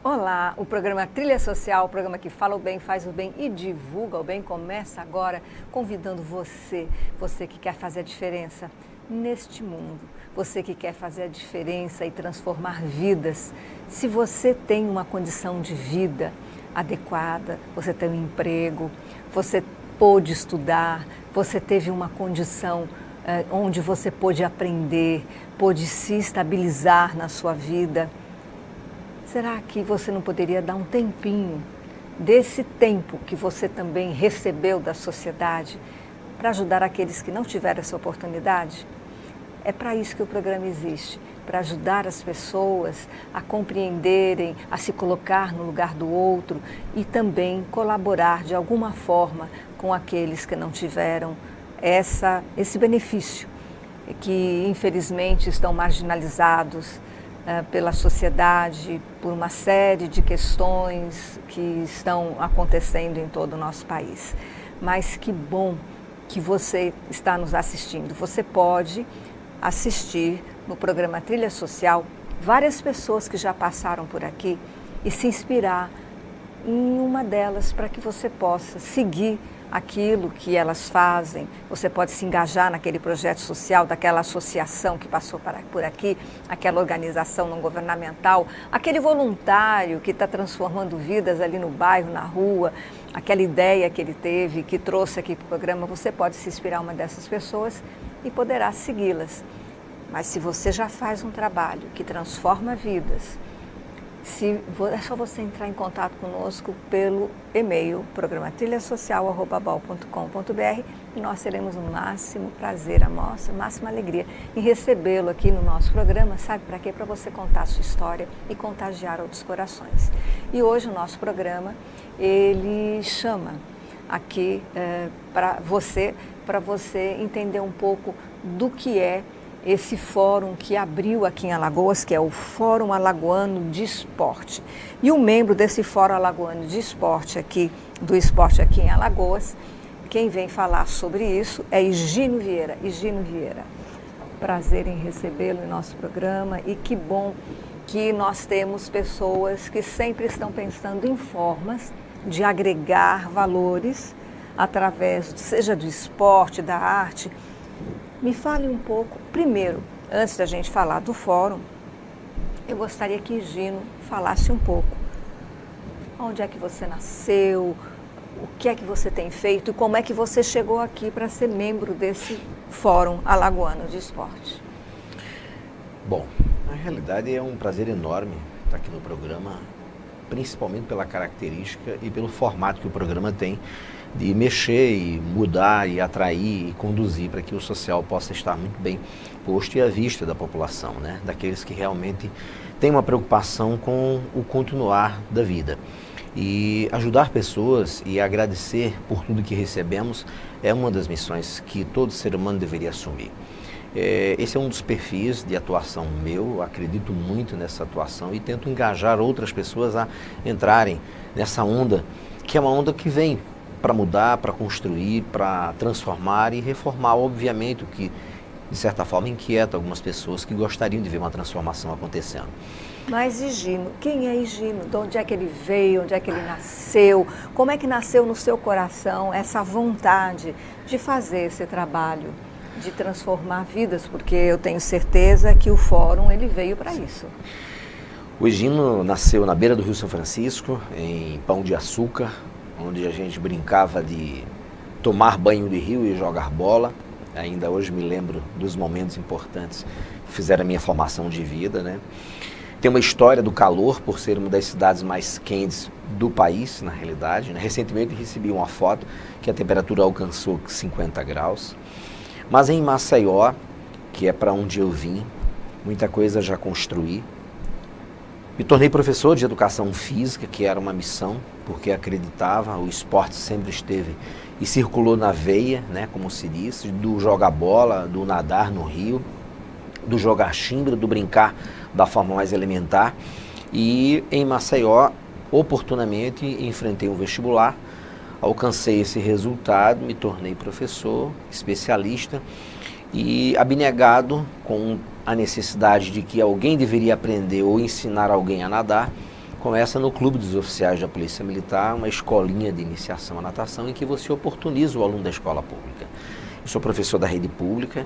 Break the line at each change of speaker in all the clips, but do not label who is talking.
Olá, o programa Trilha Social, o programa que fala o bem, faz o bem e divulga o bem, começa agora convidando você que quer fazer a diferença neste mundo, você que quer fazer a diferença e transformar vidas. Se você tem uma condição de vida adequada, você tem um emprego, você pôde estudar, você teve uma condição onde você pôde aprender, pôde se estabilizar na sua vida, será que você não poderia dar um tempinho desse tempo que você também recebeu da sociedade para ajudar aqueles que não tiveram essa oportunidade? É para isso que o programa existe, para ajudar as pessoas a compreenderem, a se colocar no lugar do outro e também colaborar de alguma forma com aqueles que não tiveram esse benefício, que infelizmente estão marginalizados pela sociedade, por uma série de questões que estão acontecendo em todo o nosso país. Mas que bom que você está nos assistindo. Você pode assistir no programa Trilha Social várias pessoas que já passaram por aqui e se inspirar em uma delas para que você possa seguir aquilo que elas fazem. Você pode se engajar naquele projeto social daquela associação que passou por aqui, aquela organização não governamental, aquele voluntário que está transformando vidas ali no bairro, na rua, aquela ideia que ele teve, que trouxe aqui para o programa. Você pode se inspirar em uma dessas pessoas e poderá segui-las. Mas se você já faz um trabalho que transforma vidas, é só você entrar em contato conosco pelo e-mail programatrilhasocial@bal.com.br e nós teremos o máximo prazer, a máxima alegria em recebê-lo aqui no nosso programa. Sabe para quê? Para você contar a sua história e contagiar outros corações. E hoje o nosso programa, ele chama aqui para você entender um pouco do que é esse fórum que abriu aqui em Alagoas, que é o Fórum Alagoano de Esporte. E o membro desse Fórum Alagoano de Esporte aqui, do esporte aqui em Alagoas, quem vem falar sobre isso é Higino Vieira. Higino Vieira, prazer em recebê-lo em nosso programa e que bom que nós temos pessoas que sempre estão pensando em formas de agregar valores através, seja do esporte, da arte. Me fale um pouco, primeiro, antes da gente falar do fórum, eu gostaria que Higino falasse um pouco. Onde é que você nasceu, o que é que você tem feito e como é que você chegou aqui para ser membro desse Fórum Alagoano de Esporte?
Bom, na realidade é um prazer enorme estar aqui no programa, principalmente pela característica e pelo formato que o programa tem de mexer e mudar e atrair e conduzir para que o social possa estar muito bem posto e à vista da população, né? Daqueles que realmente têm uma preocupação com o continuar da vida. E ajudar pessoas e agradecer por tudo que recebemos é uma das missões que todo ser humano deveria assumir. Esse é um dos perfis de atuação meu, acredito muito nessa atuação e tento engajar outras pessoas a entrarem nessa onda, que é uma onda que vem para mudar, para construir, para transformar e reformar, obviamente, o que, de certa forma, inquieta algumas pessoas que gostariam de ver uma transformação acontecendo.
Mas Higino, quem é Higino? De onde é que ele veio? Onde é que ele nasceu? Como é que nasceu no seu coração essa vontade de fazer esse trabalho, de transformar vidas? Porque eu tenho certeza que o Fórum ele veio para isso.
O Higino nasceu na beira do Rio São Francisco, em Pão de Açúcar, onde a gente brincava de tomar banho de rio e jogar bola. Ainda hoje me lembro dos momentos importantes que fizeram a minha formação de vida, né? Tem uma história do calor, por ser uma das cidades mais quentes do país, na realidade, né? Recentemente recebi uma foto que a temperatura alcançou 50 graus. Mas em Maceió, que é para onde eu vim, muita coisa já construí. Me tornei professor de educação física, que era uma missão, porque acreditava, o esporte sempre esteve e circulou na veia, né, como se diz, do jogar bola, do nadar no rio, do jogar chimbra, do brincar da forma mais elementar. E em Maceió, oportunamente, enfrentei um vestibular, alcancei esse resultado, me tornei professor, especialista e abnegado com a necessidade de que alguém deveria aprender ou ensinar alguém a nadar. Começa no Clube dos Oficiais da Polícia Militar, uma escolinha de iniciação à natação em que você oportuniza o aluno da escola pública. Eu sou professor da rede pública,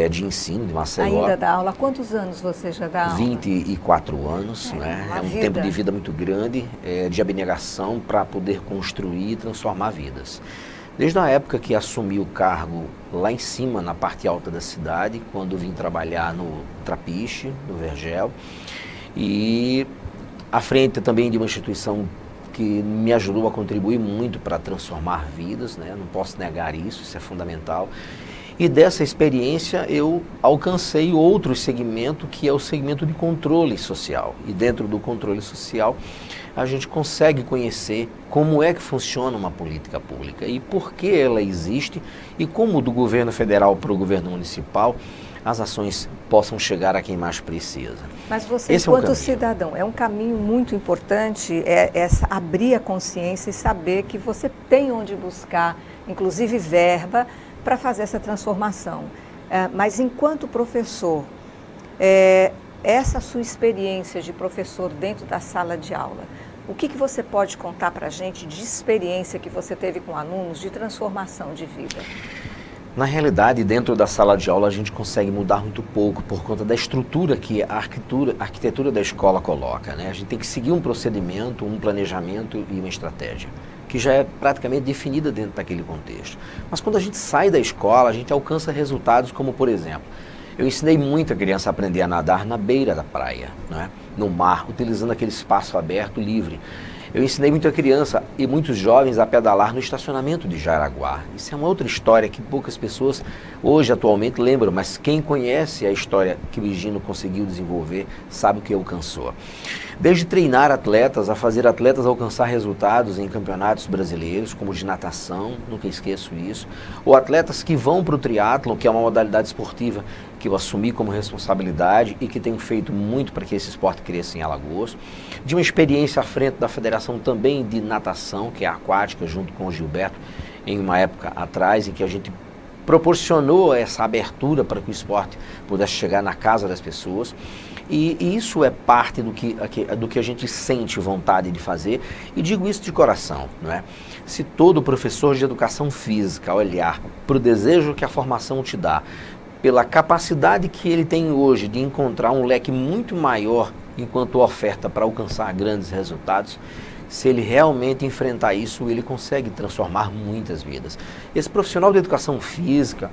de ensino de Maceió.
Ainda dá aula? Há quantos anos você já dá aula?
24 anos, né? É um tempo de vida muito grande, de abnegação para poder construir e transformar vidas. Desde a época que assumi o cargo lá em cima, na parte alta da cidade, quando vim trabalhar no Trapiche, no Vergel, e à frente também de uma instituição que me ajudou a contribuir muito para transformar vidas, né? Não posso negar isso, isso é fundamental. E dessa experiência eu alcancei outro segmento, que é o segmento de controle social. E dentro do controle social a gente consegue conhecer como é que funciona uma política pública e por que ela existe e como do governo federal para o governo municipal as ações possam chegar a quem mais precisa.
Mas você, enquanto cidadão, é um caminho muito importante abrir a consciência e saber que você tem onde buscar, inclusive verba, para fazer essa transformação. Mas enquanto professor, essa sua experiência de professor dentro da sala de aula, o que você pode contar para a gente de experiência que você teve com alunos de transformação de vida?
Na realidade, dentro da sala de aula a gente consegue mudar muito pouco por conta da estrutura que a arquitetura da escola coloca, né? A gente tem que seguir um procedimento, um planejamento e uma estratégia, que já é praticamente definida dentro daquele contexto. Mas quando a gente sai da escola, a gente alcança resultados como, por exemplo, eu ensinei muita criança a aprender a nadar na beira da praia, né? No mar, utilizando aquele espaço aberto, livre. Eu ensinei muita criança e muitos jovens a pedalar no estacionamento de Jaraguá. Isso é uma outra história que poucas pessoas hoje atualmente lembram, mas quem conhece a história que o Higino conseguiu desenvolver sabe o que alcançou. Desde treinar atletas, a fazer atletas alcançar resultados em campeonatos brasileiros, como de natação, nunca esqueço isso, ou atletas que vão para o triatlon, que é uma modalidade esportiva que eu assumi como responsabilidade e que tenho feito muito para que esse esporte cresça em Alagoas, de uma experiência à frente da Federação também de Natação, que é aquática, junto com o Gilberto, em uma época atrás, em que a gente proporcionou essa abertura para que o esporte pudesse chegar na casa das pessoas. E isso é parte do que a gente sente vontade de fazer, e digo isso de coração, não é? Se todo professor de educação física olhar para o desejo que a formação te dá, pela capacidade que ele tem hoje de encontrar um leque muito maior enquanto oferta para alcançar grandes resultados, se ele realmente enfrentar isso, ele consegue transformar muitas vidas. Esse profissional de educação física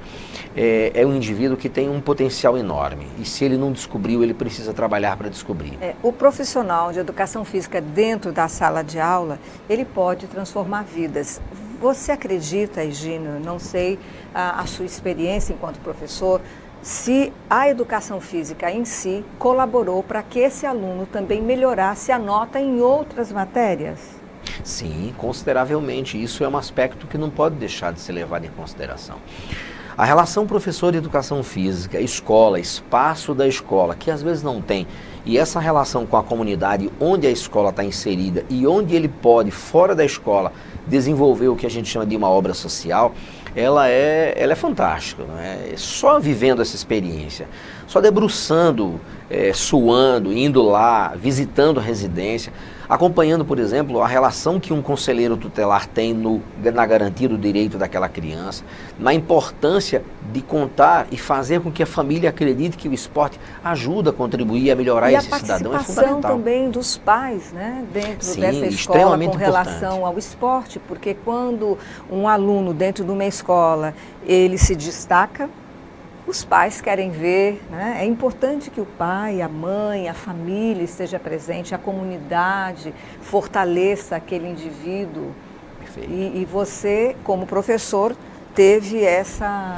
é um indivíduo que tem um potencial enorme. E se ele não descobriu, ele precisa trabalhar para descobrir.
O profissional de educação física dentro da sala de aula, ele pode transformar vidas. Você acredita, Higino, não sei a sua experiência enquanto professor, se a educação física em si colaborou para que esse aluno também melhorasse a nota em outras matérias?
Sim, consideravelmente. Isso é um aspecto que não pode deixar de ser levado em consideração. A relação professor de educação física, escola, espaço da escola, que às vezes não tem, e essa relação com a comunidade onde a escola está inserida e onde ele pode, fora da escola, desenvolver o que a gente chama de uma obra social, ela é fantástica, não é? Só vivendo essa experiência, só debruçando, suando, indo lá, visitando a residência, acompanhando, por exemplo, a relação que um conselheiro tutelar tem na garantia do direito daquela criança, na importância de contar e fazer com que a família acredite que o esporte ajuda a contribuir a melhorar esse cidadão, é fundamental. E a participação
também dos pais, né, dentro dessa escola com relação ao esporte, porque quando um aluno dentro de uma escola, ele se destaca, os pais querem ver, né? É importante que o pai, a mãe, a família esteja presente, a comunidade fortaleça aquele indivíduo.
Perfeito.
E você, como professor, teve essa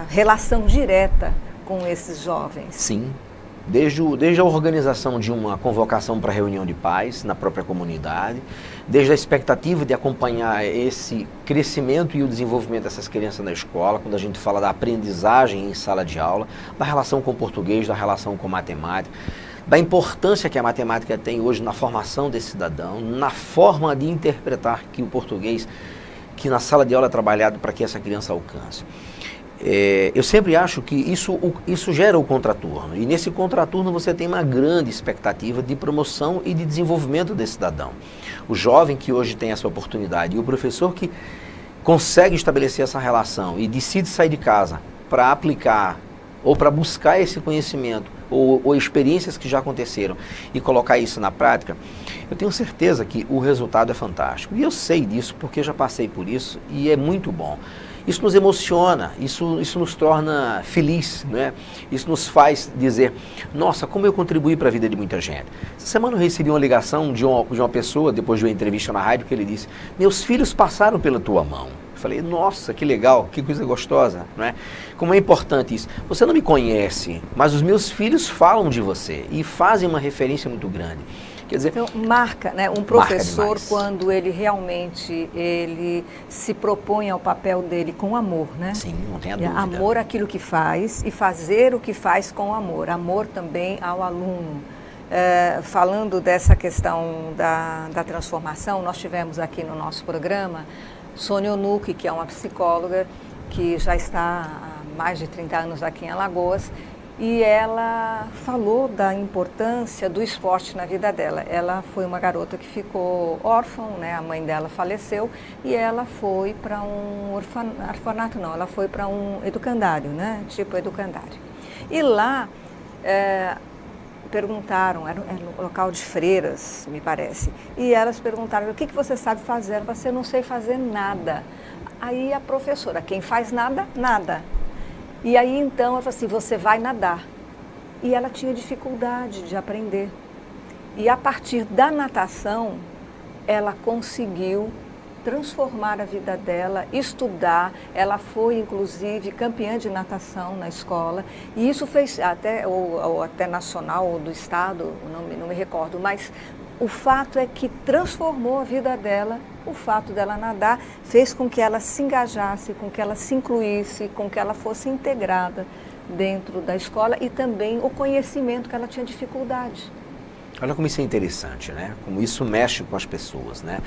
relação direta com esses jovens.
Sim. Desde a organização de uma convocação para reunião de pais na própria comunidade, desde a expectativa de acompanhar esse crescimento e o desenvolvimento dessas crianças na escola, quando a gente fala da aprendizagem em sala de aula, da relação com o português, da relação com a matemática, da importância que a matemática tem hoje na formação desse cidadão, na forma de interpretar que o português, que na sala de aula é trabalhado para que essa criança alcance. Eu sempre acho que isso gera o contraturno, e nesse contraturno você tem uma grande expectativa de promoção e de desenvolvimento desse cidadão. O jovem que hoje tem essa oportunidade e o professor que consegue estabelecer essa relação e decide sair de casa para aplicar ou para buscar esse conhecimento ou experiências que já aconteceram e colocar isso na prática, eu tenho certeza que o resultado é fantástico. E eu sei disso porque já passei por isso e é muito bom. Isso nos emociona, isso nos torna feliz, né? Isso nos faz dizer, nossa, como eu contribuí para a vida de muita gente. Essa semana eu recebi uma ligação de uma pessoa, depois de uma entrevista na rádio, que ele disse, meus filhos passaram pela tua mão. Eu falei, nossa, que legal, que coisa gostosa, não é? Como é importante isso. Você não me conhece, mas os meus filhos falam de você e fazem uma referência muito grande. Quer dizer,
então, marca, né? Um professor, quando ele realmente se propõe ao papel dele com amor, né?
Sim, não tem a dúvida.
Amor àquilo que faz e fazer o que faz com amor. Amor também ao aluno. Falando dessa questão da transformação, nós tivemos aqui no nosso programa Sônia Onuki, que é uma psicóloga que já está há mais de 30 anos aqui em Alagoas, e ela falou da importância do esporte na vida dela. Ela foi uma garota que ficou órfã, né? A mãe dela faleceu e ela foi para um orfanato, não, ela foi para um educandário, né? Tipo educandário. E lá perguntaram, era um local de freiras, me parece, e elas perguntaram, o que você sabe fazer? Ela falou, eu não sei fazer nada. Aí a professora, quem faz nada, nada. E aí então ela falou assim, você vai nadar. E ela tinha dificuldade de aprender. E a partir da natação, ela conseguiu transformar a vida dela, estudar. Ela foi, inclusive, campeã de natação na escola. E isso fez, ou até nacional, ou do estado, não me recordo, mas o fato é que transformou a vida dela. O fato dela nadar fez com que ela se engajasse, com que ela se incluísse, com que ela fosse integrada dentro da escola e também o conhecimento que ela tinha dificuldade.
Olha como isso é interessante, né? Como isso mexe com as pessoas, né?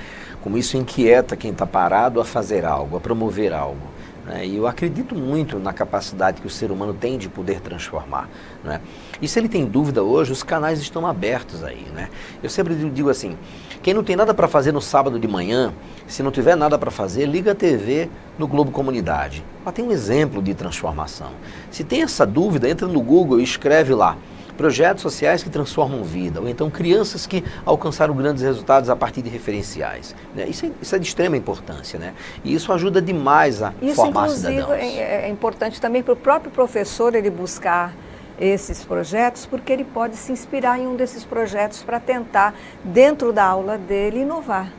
Como isso inquieta quem está parado a fazer algo, a promover algo. Né? E eu acredito muito na capacidade que o ser humano tem de poder transformar. Né? E se ele tem dúvida hoje, os canais estão abertos aí. Né? Eu sempre digo assim, quem não tem nada para fazer no sábado de manhã, se não tiver nada para fazer, liga a TV no Globo Comunidade. Lá tem um exemplo de transformação. Se tem essa dúvida, entra no Google e escreve lá. Projetos sociais que transformam vida, ou então crianças que alcançaram grandes resultados a partir de referenciais. Né? Isso é de extrema importância, né? E isso ajuda demais a formar cidadãos. Isso, inclusive,
é importante também para o próprio professor ele buscar esses projetos, porque ele pode se inspirar em um desses projetos para tentar, dentro da aula dele, inovar.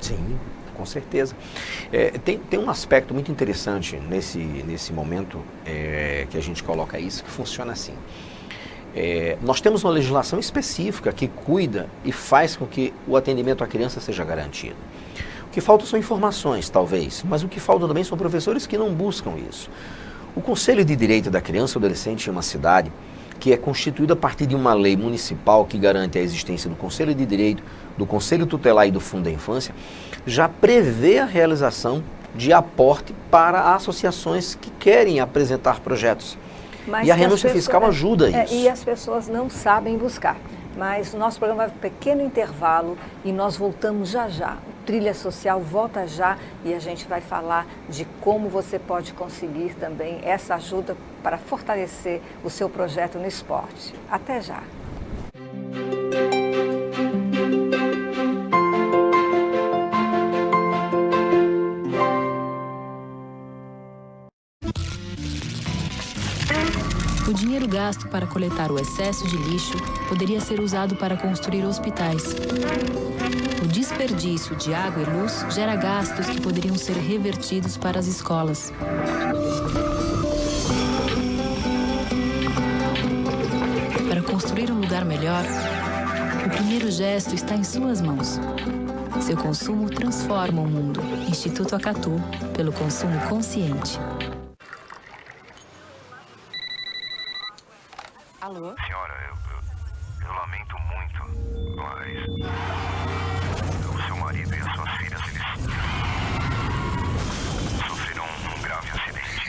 Sim, com certeza. Tem um aspecto muito interessante nesse momento que a gente coloca isso, que funciona assim. Nós temos uma legislação específica que cuida e faz com que o atendimento à criança seja garantido. O que falta são informações, talvez, mas o que falta também são professores que não buscam isso. O Conselho de Direito da Criança e Adolescente em uma cidade, que é constituído a partir de uma lei municipal que garante a existência do Conselho de Direito, do Conselho Tutelar e do Fundo da Infância, já prevê a realização de aporte para associações que querem apresentar projetos.
Mas
e a renúncia fiscal ajuda isso.
E as pessoas não sabem buscar. Mas o nosso programa vai para um pequeno intervalo e nós voltamos já já. O Trilha Social volta já e a gente vai falar de como você pode conseguir também essa ajuda para fortalecer o seu projeto no esporte. Até já.
O dinheiro gasto para coletar o excesso de lixo poderia ser usado para construir hospitais. O desperdício de água e luz gera gastos que poderiam ser revertidos para as escolas. Para construir um lugar melhor, o primeiro gesto está em suas mãos. Seu consumo transforma o mundo. Instituto Acatu, pelo consumo consciente.
Alô?
Senhora, eu lamento
pais. O seu marido e as suas filhas, eles sofreram um grave acidente.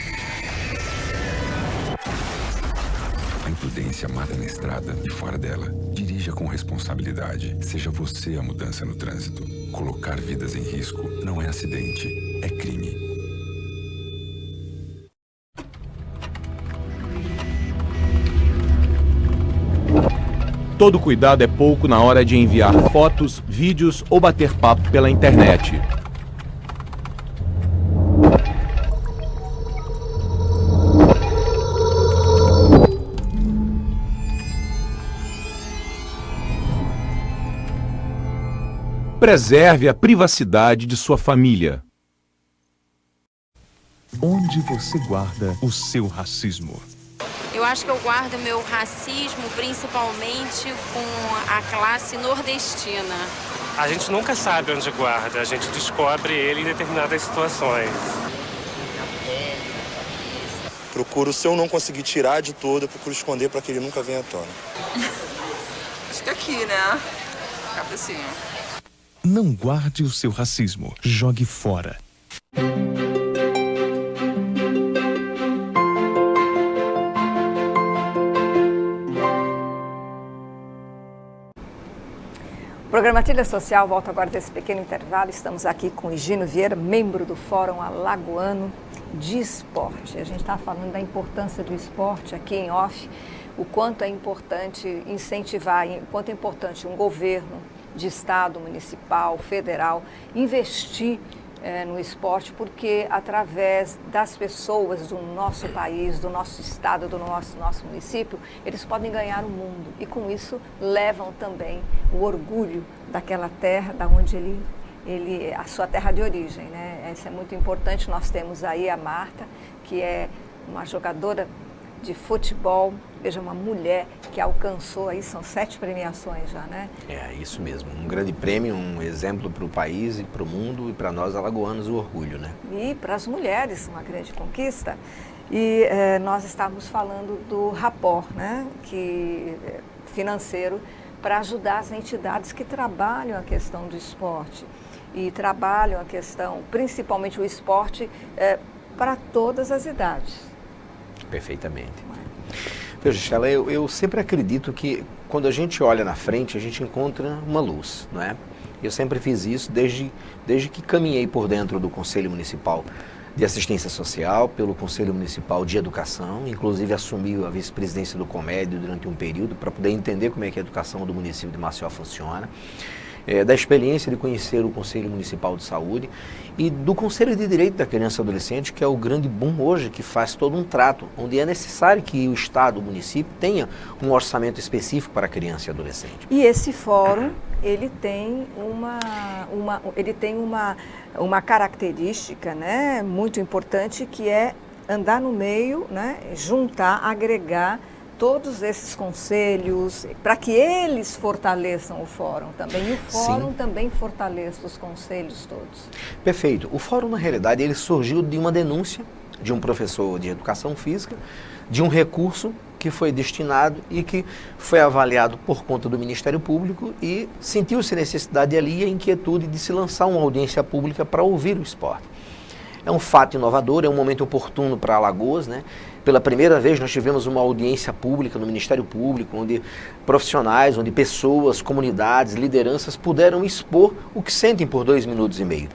A imprudência mata na estrada e fora dela. Dirija com responsabilidade. Seja você a mudança no trânsito. Colocar vidas em risco não é acidente, é crime.
Todo cuidado é pouco na hora de enviar fotos, vídeos ou bater papo pela internet. Preserve a privacidade de sua família.
Onde você guarda o seu racismo?
Eu acho que eu guardo meu racismo principalmente com a classe nordestina.
A gente nunca sabe onde guarda, a gente descobre ele em determinadas situações.
Procuro, se eu não conseguir tirar de todo, eu procuro esconder para que ele nunca venha à tona.
Acho que aqui, né? Cabecinha.
Não guarde o seu racismo. Jogue fora.
O programa Trilha Social volta agora desse pequeno intervalo. Estamos aqui com Higino Vieira, membro do Fórum Alagoano de Esporte. A gente está falando da importância do esporte aqui em off, o quanto é importante incentivar, o quanto é importante um governo de estado, municipal, federal, investir no esporte, porque através das pessoas do nosso país, do nosso estado, do nosso município, eles podem ganhar o mundo e com isso levam também o orgulho daquela terra, da onde a sua terra de origem, né? Isso é muito importante. Nós temos aí a Marta, que é uma jogadora de futebol, veja, uma mulher que alcançou aí, são 7 premiações já, né?
É, isso mesmo, um grande prêmio, um exemplo para o país e para o mundo e para nós alagoanos o orgulho, né?
E para as mulheres, uma grande conquista. E nós estávamos falando do Rapor, né? Financeiro, para ajudar as entidades que trabalham a questão do esporte e trabalham a questão, principalmente o esporte, para todas as idades.
Perfeitamente. Veja, Stella, eu sempre acredito que quando a gente olha na frente, a gente encontra uma luz, não é? Eu sempre fiz isso desde que caminhei por dentro do Conselho Municipal de Assistência Social, pelo Conselho Municipal de Educação, inclusive assumi a vice-presidência do Comédio durante um período para poder entender como é que a educação do município de Maceió funciona. Da experiência de conhecer o Conselho Municipal de Saúde e do Conselho de Direito da Criança e Adolescente, que é o grande boom hoje, que faz todo um trato, onde é necessário que o Estado, o município, tenha um orçamento específico para a criança e adolescente.
E esse fórum, ele tem uma característica, né, muito importante, que é andar no meio, né, juntar, agregar todos esses conselhos, para que eles fortaleçam o fórum também. E o fórum
Sim.
também fortaleça os conselhos todos.
Perfeito. O fórum, na realidade, ele surgiu de uma denúncia de um professor de educação física, de um recurso que foi destinado e que foi avaliado por conta do Ministério Público e sentiu-se necessidade ali e a inquietude de se lançar uma audiência pública para ouvir o esporte. É um fato inovador, é um momento oportuno para Alagoas, né? Pela primeira vez nós tivemos uma audiência pública no Ministério Público, onde profissionais, onde pessoas, comunidades, lideranças puderam expor o que sentem por 2 minutos e meio.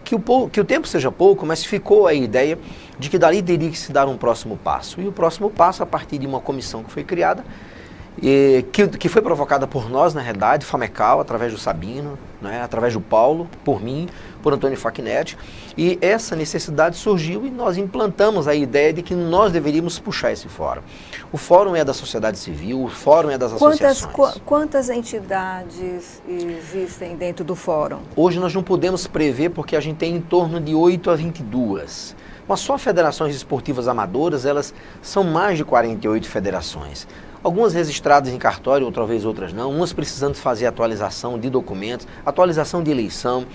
Que o tempo seja pouco, mas ficou a ideia de que dali teria que se dar um próximo passo. E o próximo passo, a partir de uma comissão que foi criada, que foi provocada por nós, na realidade, FAMECAL, através do Sabino, né, através do Paulo, por mim, por Antônio Facchinetti, e essa necessidade surgiu e nós implantamos a ideia de que nós deveríamos puxar esse fórum. O fórum é da sociedade civil, o fórum é das associações.
Quantas entidades existem dentro do fórum?
Hoje nós não podemos prever porque a gente tem em torno de 8 a 22. Mas só federações esportivas amadoras, elas são mais de 48 federações. Algumas registradas em cartório, outra vez outras não, umas precisando fazer atualização de documentos, atualização de eleição,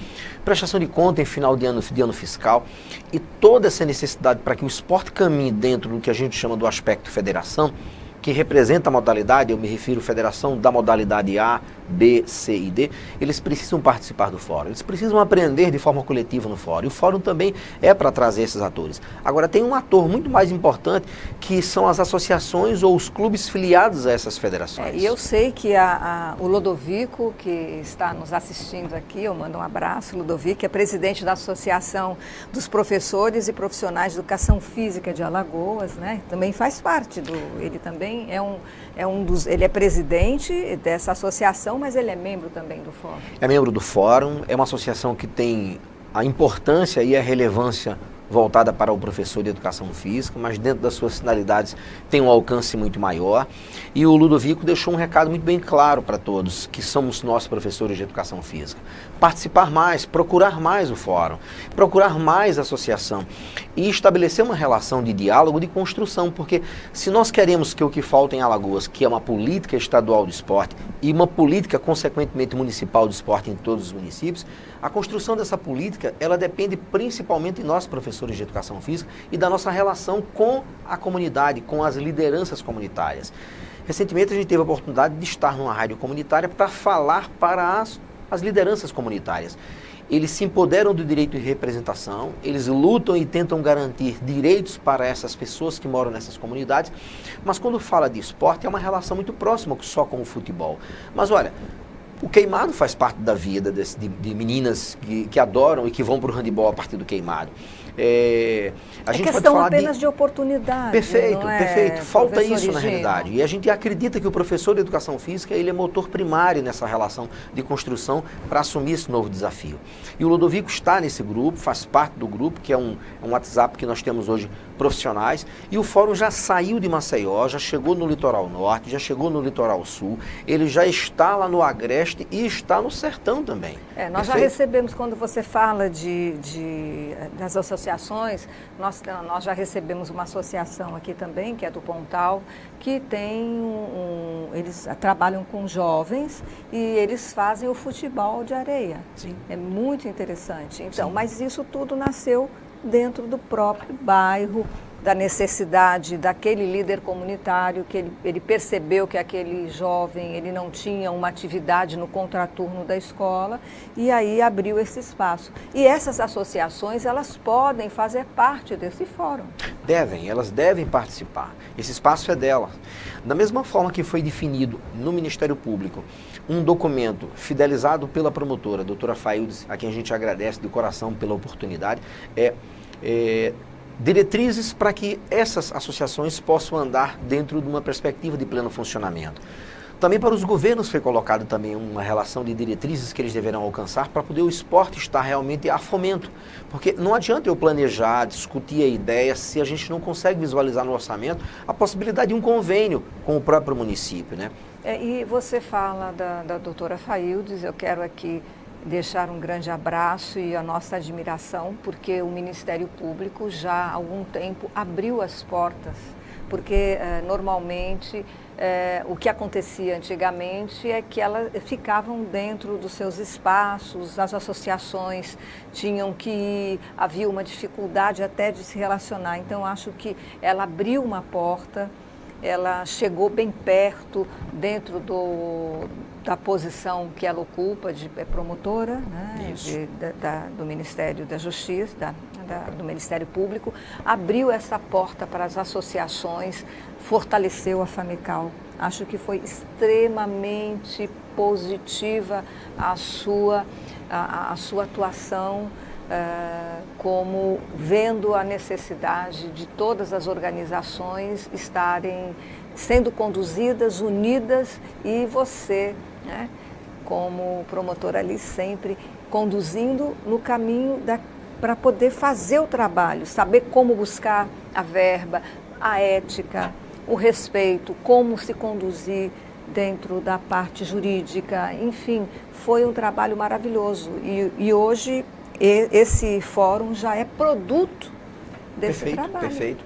prestação de conta em final de ano fiscal. E toda essa necessidade para que o esporte caminhe dentro do que a gente chama do aspecto federação, que representa a modalidade, eu me refiro à federação da modalidade A, B, C e D, eles precisam participar do fórum, eles precisam aprender de forma coletiva no fórum. E o fórum também é para trazer esses atores. Agora, tem um ator muito mais importante, que são as associações ou os clubes filiados a essas federações.
E eu sei que o Ludovico, que está nos assistindo aqui, eu mando um abraço, Ludovico, que é presidente da Associação dos Professores e Profissionais de Educação Física de Alagoas, né? Também faz parte ele também ele é presidente dessa associação, mas ele é membro também do fórum.
É membro do fórum, é uma associação que tem a importância e a relevância voltada para o professor de educação física, mas dentro das suas finalidades tem um alcance muito maior. E o Ludovico deixou um recado muito bem claro para todos, que somos nós professores de educação física. Participar mais, procurar mais o fórum, procurar mais a associação e estabelecer uma relação de diálogo, de construção, porque se nós queremos que o que falta em Alagoas, que é uma política estadual de esporte e uma política, consequentemente, municipal de esporte em todos os municípios, a construção dessa política, ela depende principalmente de nós, professores de educação física, e da nossa relação com a comunidade, com as lideranças comunitárias. Recentemente a gente teve a oportunidade de estar numa rádio comunitária para falar para as lideranças comunitárias. Eles se empoderam do direito de representação, eles lutam e tentam garantir direitos para essas pessoas que moram nessas comunidades, mas quando fala de esporte é uma relação muito próxima só com o futebol. Mas olha, o queimado faz parte da vida de meninas que adoram e que vão para o handebol a partir do queimado. A gente
questão
pode falar
apenas de oportunidade.
Perfeito, perfeito. Falta isso na
Gino.
realidade. E a gente acredita que o professor de educação física ele é motor primário nessa relação de construção para assumir esse novo desafio. E o Ludovico está nesse grupo, faz parte do grupo, que é um WhatsApp que nós temos hoje profissionais. E o fórum já saiu de Maceió, já chegou no litoral norte, já chegou no litoral sul. Ele já está lá no Agreste e está no sertão também.
Nós já recebemos, quando você fala das associações, nós já recebemos uma associação aqui também, que é do Pontal, que tem eles trabalham com jovens e eles fazem o futebol de areia.
Sim.
É muito interessante. Então,
Sim.
Mas isso tudo nasceu dentro do próprio bairro, da necessidade daquele líder comunitário, que ele percebeu que aquele jovem ele não tinha uma atividade no contraturno da escola e aí abriu esse espaço. E essas associações, elas podem fazer parte desse fórum.
Elas devem participar. Esse espaço é delas. Da mesma forma que foi definido no Ministério Público um documento fidelizado pela promotora, a doutora Faildes, a quem a gente agradece de coração pela oportunidade, diretrizes para que essas associações possam andar dentro de uma perspectiva de pleno funcionamento. Também para os governos foi colocado também uma relação de diretrizes que eles deverão alcançar para poder o esporte estar realmente a fomento. Porque não adianta eu planejar, discutir a ideia, se a gente não consegue visualizar no orçamento a possibilidade de um convênio com o próprio município, né?
E você fala da doutora Faildes, eu quero aqui deixar um grande abraço e a nossa admiração, porque o Ministério Público já há algum tempo abriu as portas, porque normalmente o que acontecia antigamente é que elas ficavam dentro dos seus espaços, as associações tinham que ir, havia uma dificuldade até de se relacionar, então acho que ela abriu uma porta, ela chegou bem perto dentro da posição que ela ocupa de promotora, né, do Ministério da Justiça, do Ministério Público, abriu essa porta para as associações, fortaleceu a FAMECAL. Acho que foi extremamente positiva a sua atuação, como vendo a necessidade de todas as organizações estarem sendo conduzidas, unidas, e você, né, como promotora ali, sempre conduzindo no caminho para poder fazer o trabalho, saber como buscar a verba, a ética, o respeito, como se conduzir dentro da parte jurídica, enfim, foi um trabalho maravilhoso e hoje esse fórum já é produto desse trabalho.
Perfeito.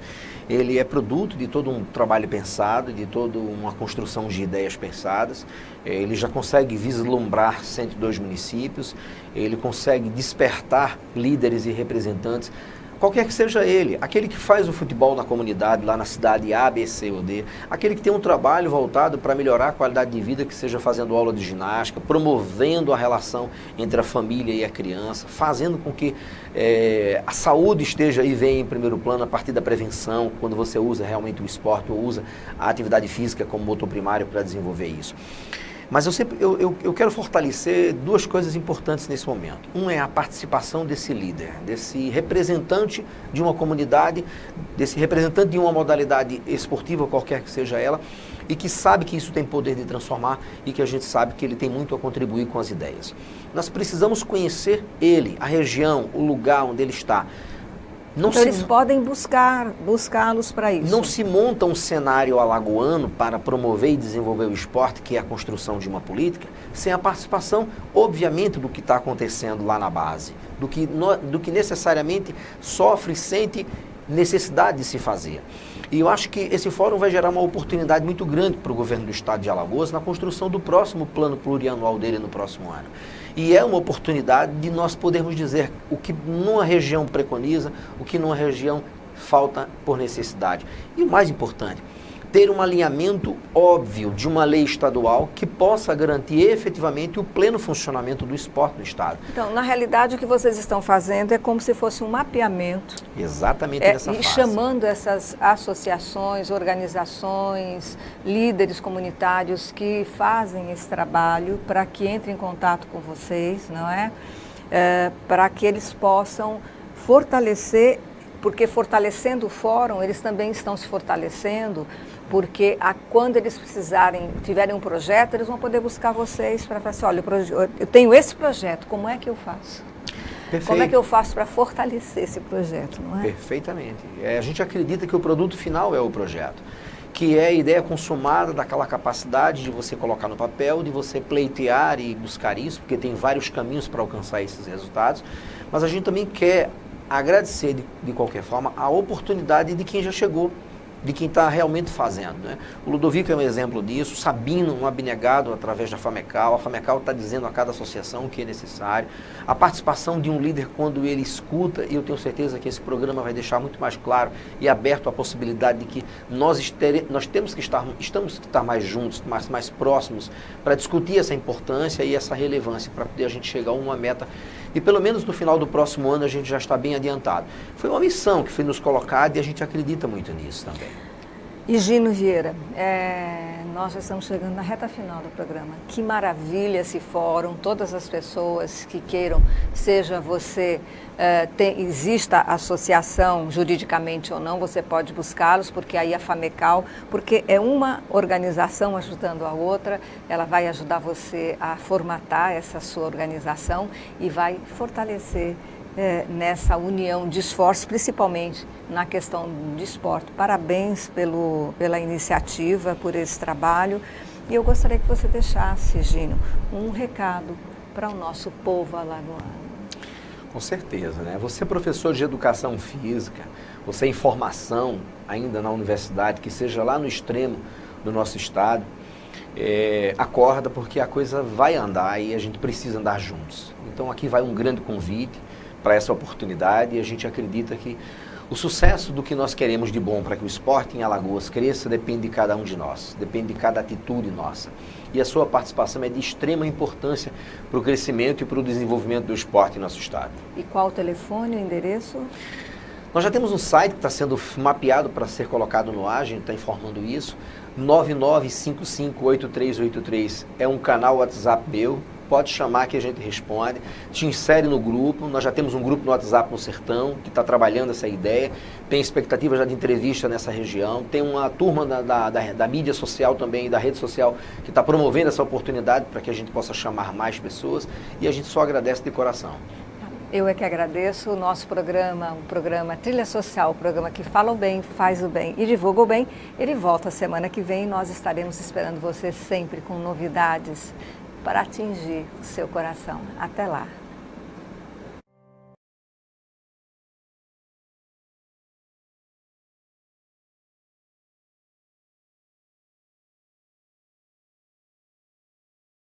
Ele é produto de todo um trabalho pensado, de toda uma construção de ideias pensadas. Ele já consegue vislumbrar 102 municípios, ele consegue despertar líderes e representantes qualquer que seja ele, aquele que faz o futebol na comunidade, lá na cidade A, B, C ou D, aquele que tem um trabalho voltado para melhorar a qualidade de vida, que seja fazendo aula de ginástica, promovendo a relação entre a família e a criança, fazendo com que a saúde esteja e venha em primeiro plano a partir da prevenção, quando você usa realmente o esporte ou usa a atividade física como motor primário para desenvolver isso. Mas eu quero fortalecer duas coisas importantes nesse momento. Um é a participação desse líder, desse representante de uma comunidade, desse representante de uma modalidade esportiva, qualquer que seja ela, e que sabe que isso tem poder de transformar e que a gente sabe que ele tem muito a contribuir com as ideias. Nós precisamos conhecer ele, a região, o lugar onde ele está.
Então eles podem buscá-los para isso.
Não se monta um cenário alagoano para promover e desenvolver o esporte, que é a construção de uma política, sem a participação, obviamente, do que está acontecendo lá na base, do que necessariamente sofre e sente necessidade de se fazer. E eu acho que esse fórum vai gerar uma oportunidade muito grande para o governo do estado de Alagoas na construção do próximo plano plurianual dele no próximo ano. E é uma oportunidade de nós podermos dizer o que numa região preconiza, o que numa região falta por necessidade. E o mais importante, ter um alinhamento óbvio de uma lei estadual que possa garantir efetivamente o pleno funcionamento do esporte no estado.
Então, na realidade, o que vocês estão fazendo é como se fosse um mapeamento.
Exatamente nessa fase.
E chamando essas associações, organizações, líderes comunitários que fazem esse trabalho para que entrem em contato com vocês, não é? Para que eles possam fortalecer, porque fortalecendo o fórum, eles também estão se fortalecendo, porque quando eles tiverem um projeto, eles vão poder buscar vocês para falar assim, olha, eu tenho esse projeto, como é que eu faço? Perfeito. Como é que eu faço para fortalecer esse projeto, não é?
Perfeitamente. A gente acredita que o produto final é o projeto, que é a ideia consumada daquela capacidade de você colocar no papel, de você pleitear e buscar isso, porque tem vários caminhos para alcançar esses resultados, mas a gente também quer agradecer de qualquer forma a oportunidade de quem já chegou, de quem está realmente fazendo, né? O Ludovico é um exemplo disso, Sabino, um abnegado através da FAMECAL, a FAMECAL está dizendo a cada associação o que é necessário, a participação de um líder quando ele escuta, e eu tenho certeza que esse programa vai deixar muito mais claro e aberto a possibilidade de que nós temos que estar mais juntos, mais próximos, para discutir essa importância e essa relevância, para poder a gente chegar a uma meta. E pelo menos no final do próximo ano a gente já está bem adiantado. Foi uma missão que foi nos colocada e a gente acredita muito nisso também.
E Gino Vieira, nós já estamos chegando na reta final do programa. Que maravilha esse fórum, todas as pessoas que queiram, seja você, exista associação juridicamente ou não, você pode buscá-los, porque aí a FAMECAL, porque é uma organização ajudando a outra, ela vai ajudar você a formatar essa sua organização e vai fortalecer nessa união de esforços, principalmente na questão de esporte. Parabéns pela iniciativa, por esse trabalho. E eu gostaria que você deixasse, Gino, um recado para o nosso povo alagoano.
Com certeza, né? Você é professor de educação física, você é em formação ainda na universidade, que seja lá no extremo do nosso estado, acorda, porque a coisa vai andar e a gente precisa andar juntos. Então aqui vai um grande convite para essa oportunidade, e a gente acredita que o sucesso do que nós queremos de bom para que o esporte em Alagoas cresça depende de cada um de nós, depende de cada atitude nossa. E a sua participação é de extrema importância para o crescimento e para o desenvolvimento do esporte em nosso estado.
E qual o telefone, o endereço?
Nós já temos um site que está sendo mapeado para ser colocado no ar, a gente está informando isso, 99558383, é um canal WhatsApp meu. Pode chamar que a gente responde, te insere no grupo, nós já temos um grupo no WhatsApp no Sertão, que está trabalhando essa ideia, tem expectativa já de entrevista nessa região, tem uma turma da mídia social também, da rede social, que está promovendo essa oportunidade para que a gente possa chamar mais pessoas, e a gente só agradece de coração.
Eu é que agradeço o nosso programa, o programa Trilha Social, o programa que fala o bem, faz o bem e divulga o bem. Ele volta semana que vem e nós estaremos esperando você sempre com novidades para atingir o seu coração. Até lá!